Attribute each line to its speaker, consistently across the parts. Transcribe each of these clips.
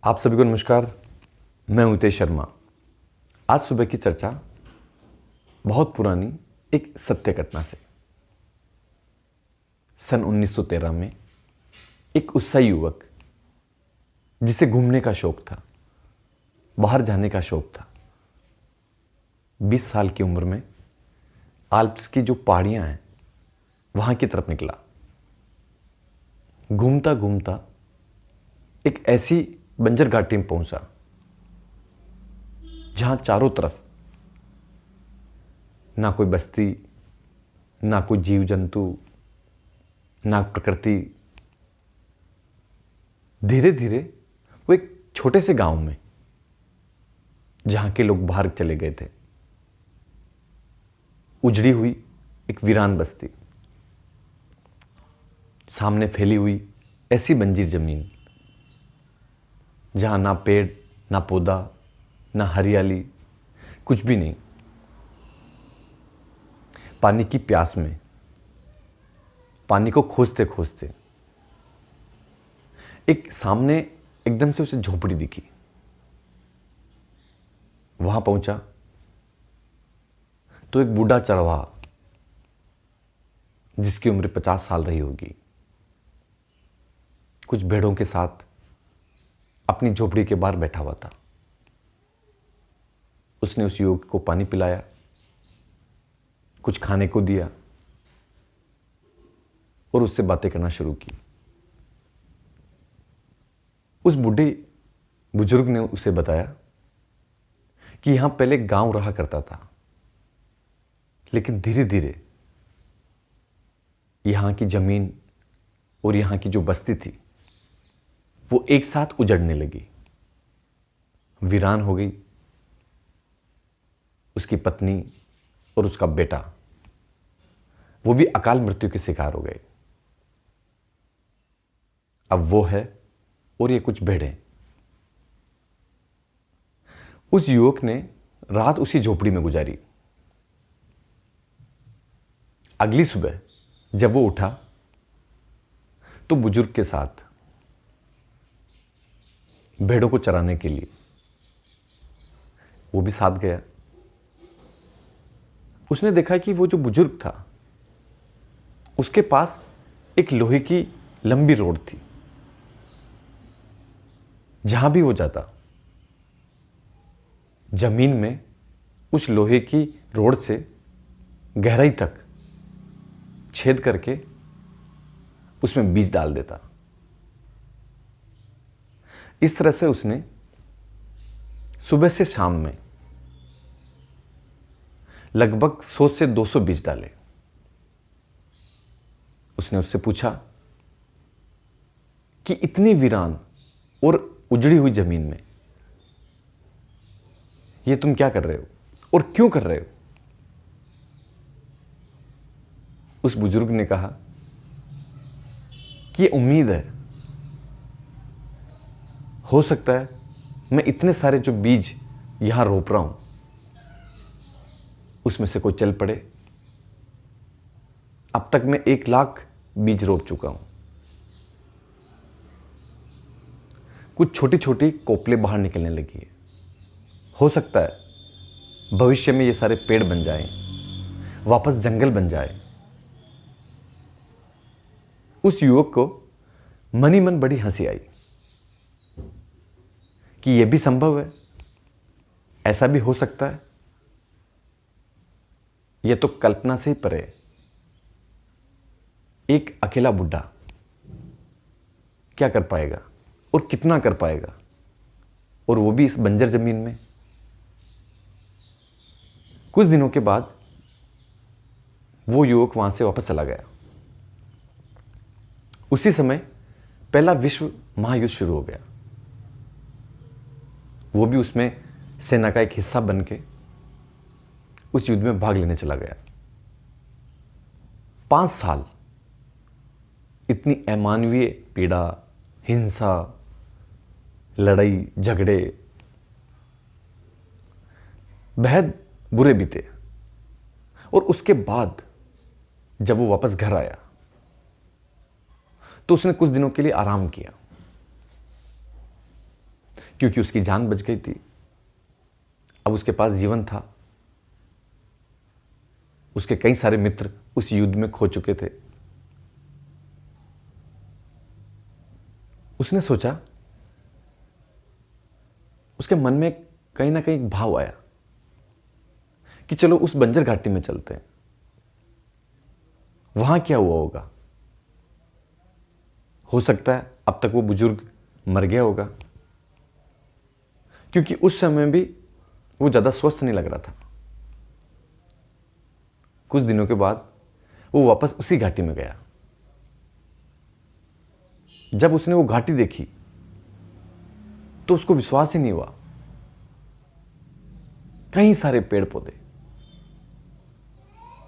Speaker 1: आप सभी को नमस्कार। मैं हूं हितेश शर्मा। आज सुबह की चर्चा बहुत पुरानी एक सत्य घटना से। सन 1913 में एक उत्साही युवक जिसे घूमने का शौक था, बाहर जाने का शौक था, 20 साल की उम्र में आल्प्स की जो पहाड़ियां हैं वहां की तरफ निकला। घूमता घूमता एक ऐसी बंजर घाटी में पहुंचा जहां चारों तरफ ना कोई बस्ती, ना कोई जीव जंतु, ना प्रकृति। धीरे धीरे वो एक छोटे से गांव में, जहां के लोग बाहर चले गए थे, उजड़ी हुई एक वीरान बस्ती, सामने फैली हुई ऐसी बंजर जमीन जहां ना पेड़, ना पौधा, ना हरियाली, कुछ भी नहीं। पानी की प्यास में, पानी को खोजते खोजते एक सामने एकदम से उसे झोपड़ी दिखी। वहां पहुंचा तो एक बूढ़ा चरवाहा जिसकी उम्र 50 साल रही होगी, कुछ भेड़ों के साथ अपनी झोपड़ी के बाहर बैठा हुआ था। उसने उस युवक को पानी पिलाया, कुछ खाने को दिया और उससे बातें करना शुरू की। उस बूढ़े बुजुर्ग ने उसे बताया कि यहां पहले गांव रहा करता था, लेकिन धीरे धीरे यहां की जमीन और यहां की जो बस्ती थी वो एक साथ उजड़ने लगी, वीरान हो गई। उसकी पत्नी और उसका बेटा वो भी अकाल मृत्यु के शिकार हो गए। अब वो है और ये कुछ भेड़ें। उस युवक ने रात उसी झोपड़ी में गुजारी। अगली सुबह जब वो उठा तो बुजुर्ग के साथ भेड़ों को चराने के लिए वो भी साथ गया। उसने देखा कि वो जो बुजुर्ग था उसके पास एक लोहे की लंबी रोड थी। जहां भी वो जाता, जमीन में उस लोहे की रोड से गहराई तक छेद करके उसमें बीज डाल देता। इस तरह से उसने सुबह से शाम में लगभग 100 से 200 बीज डाले। उसने उससे पूछा कि इतनी वीरान और उजड़ी हुई जमीन में ये तुम क्या कर रहे हो और क्यों कर रहे हो? उस बुजुर्ग ने कहा कि ये उम्मीद है, हो सकता है मैं इतने सारे जो बीज यहां रोप रहा हूं उसमें से कोई चल पड़े। अब तक मैं 1 लाख बीज रोप चुका हूं। कुछ छोटी छोटी कोपले बाहर निकलने लगी है। हो सकता है भविष्य में ये सारे पेड़ बन जाएं, वापस जंगल बन जाए। उस युवक को मन ही मन बड़ी हंसी आई कि यह भी संभव है, ऐसा भी हो सकता है। यह तो कल्पना से ही परे है। एक अकेला बुढ़ा क्या कर पाएगा और कितना कर पाएगा, और वो भी इस बंजर जमीन में। कुछ दिनों के बाद वो युवक वहां से वापस चला गया। उसी समय पहला विश्व महायुद्ध शुरू हो गया। वो भी उसमें सेना का एक हिस्सा बन के उस युद्ध में भाग लेने चला गया। 5 साल इतनी अमानवीय पीड़ा, हिंसा, लड़ाई झगड़े बेहद बुरे बीते। और उसके बाद जब वो वापस घर आया तो उसने कुछ दिनों के लिए आराम किया। क्योंकि उसकी जान बच गई थी। अब उसके पास जीवन था। उसके कई सारे मित्र उस युद्ध में खो चुके थे। उसने सोचा, उसके मन में कहीं ना कहीं एक भाव आया कि चलो उस बंजर घाटी में चलते हैं, वहां क्या हुआ होगा। हो सकता है अब तक वो बुजुर्ग मर गया होगा, क्योंकि उस समय भी वो ज्यादा स्वस्थ नहीं लग रहा था। कुछ दिनों के बाद वो वापस उसी घाटी में गया। जब उसने वो घाटी देखी तो उसको विश्वास ही नहीं हुआ। कई सारे पेड़ पौधे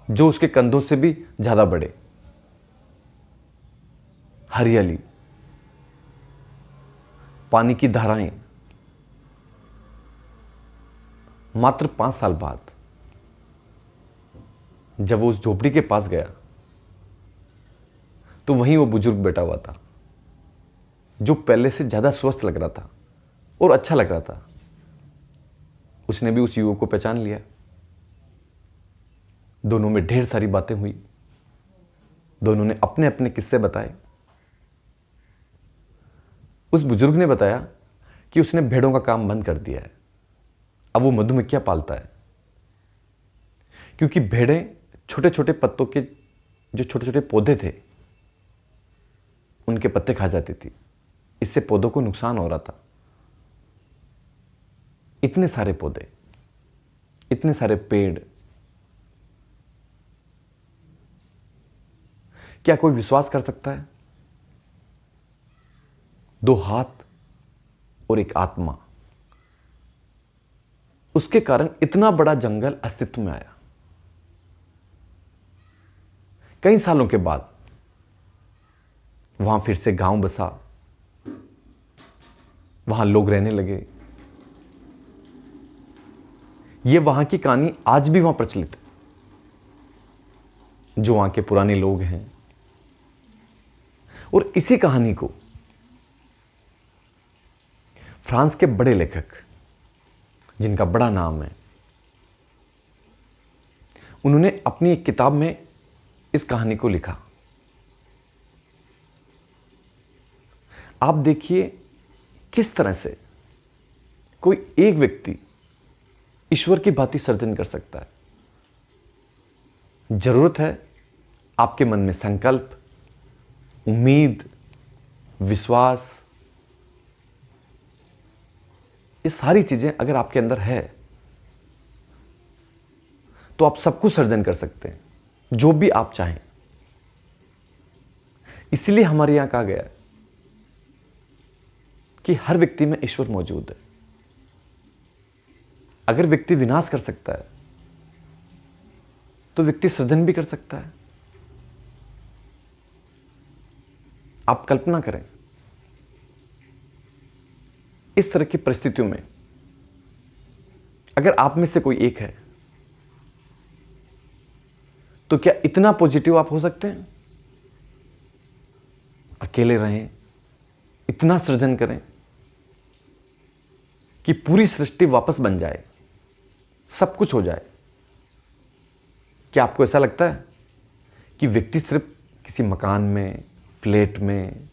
Speaker 1: जो उसके कंधों से भी ज्यादा बड़े, हरियाली, पानी की धाराएं। मात्र 5 साल बाद जब वो उस झोपड़ी के पास गया तो वहीं वो बुजुर्ग बैठा हुआ था, जो पहले से ज्यादा स्वस्थ लग रहा था और अच्छा लग रहा था। उसने भी उस युवक को पहचान लिया। दोनों में ढेर सारी बातें हुई। दोनों ने अपने अपने किस्से बताए। उस बुजुर्ग ने बताया कि उसने भेड़ों का काम बंद कर दिया है। अब वो मधुमक्खियां पालता है, क्योंकि भेड़ें छोटे छोटे पत्तों के, जो छोटे छोटे पौधे थे, उनके पत्ते खा जाती थी। इससे पौधों को नुकसान हो रहा था। इतने सारे पौधे, इतने सारे पेड़, क्या कोई विश्वास कर सकता है? 2 हाथ और एक आत्मा, उसके कारण इतना बड़ा जंगल अस्तित्व में आया। कई सालों के बाद वहां फिर से गांव बसा, वहां लोग रहने लगे। यह वहां की कहानी आज भी वहां प्रचलित है। जो वहां के पुराने लोग हैं, और इसी कहानी को फ्रांस के बड़े लेखक, जिनका बड़ा नाम है, उन्होंने अपनी एक किताब में इस कहानी को लिखा। आप देखिए किस तरह से कोई एक व्यक्ति ईश्वर की भांति सर्जन कर सकता है। जरूरत है आपके मन में संकल्प, उम्मीद, विश्वास। ये सारी चीजें अगर आपके अंदर है तो आप सब कुछ सर्जन कर सकते हैं, जो भी आप चाहें। इसलिए हमारे यहां कहा गया है कि हर व्यक्ति में ईश्वर मौजूद है। अगर व्यक्ति विनाश कर सकता है तो व्यक्ति सृजन भी कर सकता है। आप कल्पना करें, इस तरह की परिस्थितियों में अगर आप में से कोई एक है तो क्या इतना पॉजिटिव आप हो सकते हैं? अकेले रहें, इतना सृजन करें कि पूरी सृष्टि वापस बन जाए, सब कुछ हो जाए। क्या आपको ऐसा लगता है कि व्यक्ति सिर्फ किसी मकान में, फ्लैट में,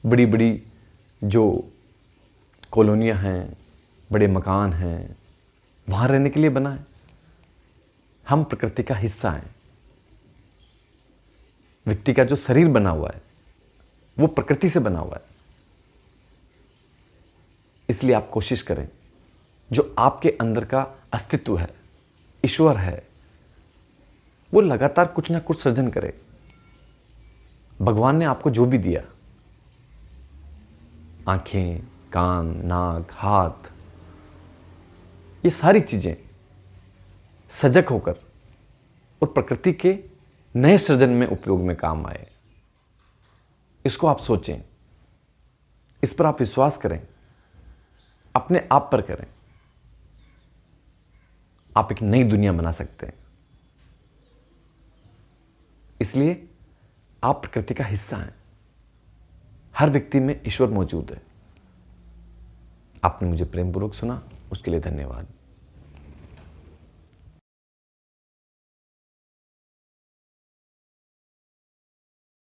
Speaker 1: बड़ी बड़ी जो कॉलोनियां हैं, बड़े मकान हैं, वहां रहने के लिए बना है? हम प्रकृति का हिस्सा हैं। व्यक्ति का जो शरीर बना हुआ है वो प्रकृति से बना हुआ है। इसलिए आप कोशिश करें, जो आपके अंदर का अस्तित्व है, ईश्वर है, वो लगातार कुछ ना कुछ सृजन करे। भगवान ने आपको जो भी दिया, आंखें, कान, नाक, हाथ, ये सारी चीजें सजग होकर और प्रकृति के नए सृजन में उपयोग में काम आए। इसको आप सोचें, इस पर आप विश्वास करें, अपने आप पर करें। आप एक नई दुनिया बना सकते हैं। इसलिए आप प्रकृति का हिस्सा हैं। हर व्यक्ति में ईश्वर मौजूद है। आपने मुझे प्रेमपूर्वक सुना, उसके लिए धन्यवाद।